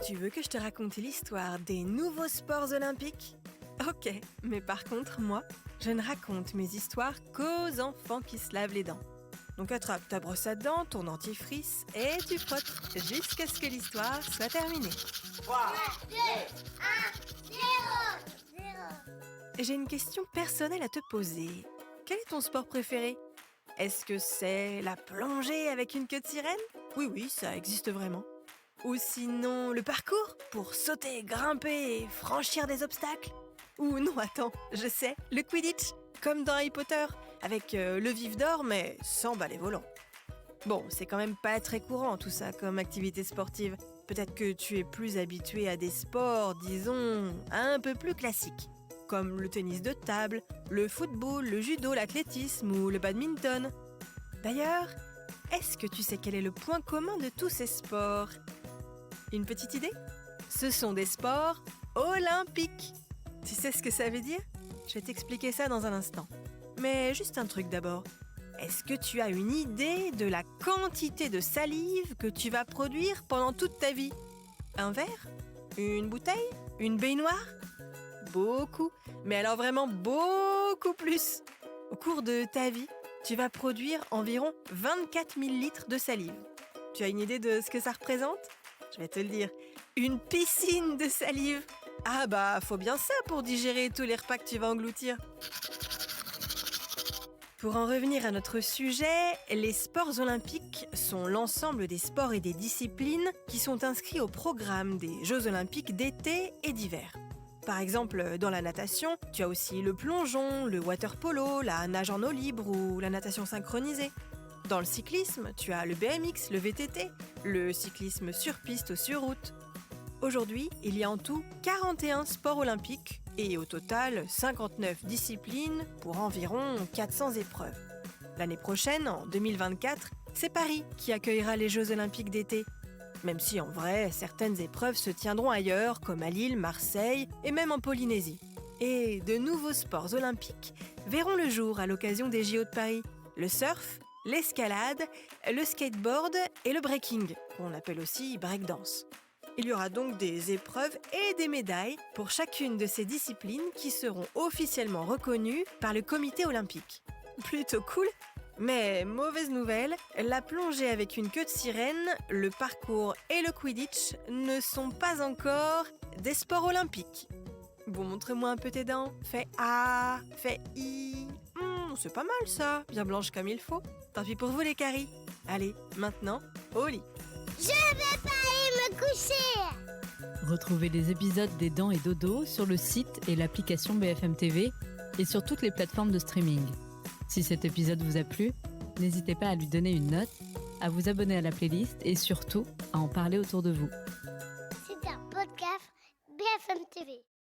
Tu veux que je te raconte l'histoire des nouveaux sports olympiques ? Ok, mais par contre, moi, je ne raconte mes histoires qu'aux enfants qui se lavent les dents. Donc attrape ta brosse à dents, ton dentifrice et tu frottes jusqu'à ce que l'histoire soit terminée. 3, 2, 1, 0. J'ai une question personnelle à te poser. Quel est ton sport préféré ? Est-ce que c'est la plongée avec une queue de sirène ? Oui, ça existe vraiment. Ou sinon le parcours pour sauter, grimper et franchir des obstacles ? Ou non, attends, je sais, le Quidditch, comme dans Harry Potter, avec le vif d'or mais sans balai volant. Bon, c'est quand même pas très courant tout ça comme activité sportive. Peut-être que tu es plus habitué à des sports, disons, un peu plus classiques, comme le tennis de table, le football, le judo, l'athlétisme ou le badminton. D'ailleurs, est-ce que tu sais quel est le point commun de tous ces sports ? Une petite idée ? Ce sont des sports olympiques. Tu sais ce que ça veut dire ? Je vais t'expliquer ça dans un instant. Mais juste un truc d'abord. Est-ce que tu as une idée de la quantité de salive que tu vas produire pendant toute ta vie ? Un verre ? Une bouteille ? Une baignoire ? Beaucoup, mais alors vraiment beaucoup plus. Au cours de ta vie, tu vas produire environ 24 000 litres de salive. Tu as une idée de ce que ça représente ? Je vais te le dire. Une piscine de salive. Ah bah, faut bien ça pour digérer tous les repas que tu vas engloutir. Pour en revenir à notre sujet, les sports olympiques sont l'ensemble des sports et des disciplines qui sont inscrits au programme des Jeux olympiques d'été et d'hiver. Par exemple, dans la natation, tu as aussi le plongeon, le water polo, la nage en eau libre ou la natation synchronisée. Dans le cyclisme, tu as le BMX, le VTT, le cyclisme sur piste ou sur route. Aujourd'hui, il y a en tout 41 sports olympiques et au total 59 disciplines pour environ 400 épreuves. L'année prochaine, en 2024, c'est Paris qui accueillera les Jeux olympiques d'été. Même si en vrai, certaines épreuves se tiendront ailleurs, comme à Lille, Marseille et même en Polynésie. Et de nouveaux sports olympiques verront le jour à l'occasion des JO de Paris. Le surf, l'escalade, le skateboard et le breaking, qu'on appelle aussi breakdance. Il y aura donc des épreuves et des médailles pour chacune de ces disciplines qui seront officiellement reconnues par le comité olympique. Plutôt cool, mais mauvaise nouvelle, la plongée avec une queue de sirène, le parcours et le Quidditch ne sont pas encore des sports olympiques. Bon, montre-moi un peu tes dents. Fais A, fais I. C'est pas mal ça, bien blanche comme il faut. Tant pis pour vous les caries. Allez, maintenant, au lit. Je vais pas aller me coucher. Retrouvez les épisodes des Dents et Dodo sur le site et l'application BFM TV et sur toutes les plateformes de streaming. Si cet épisode vous a plu, n'hésitez pas à lui donner une note, à vous abonner à la playlist et surtout à en parler autour de vous.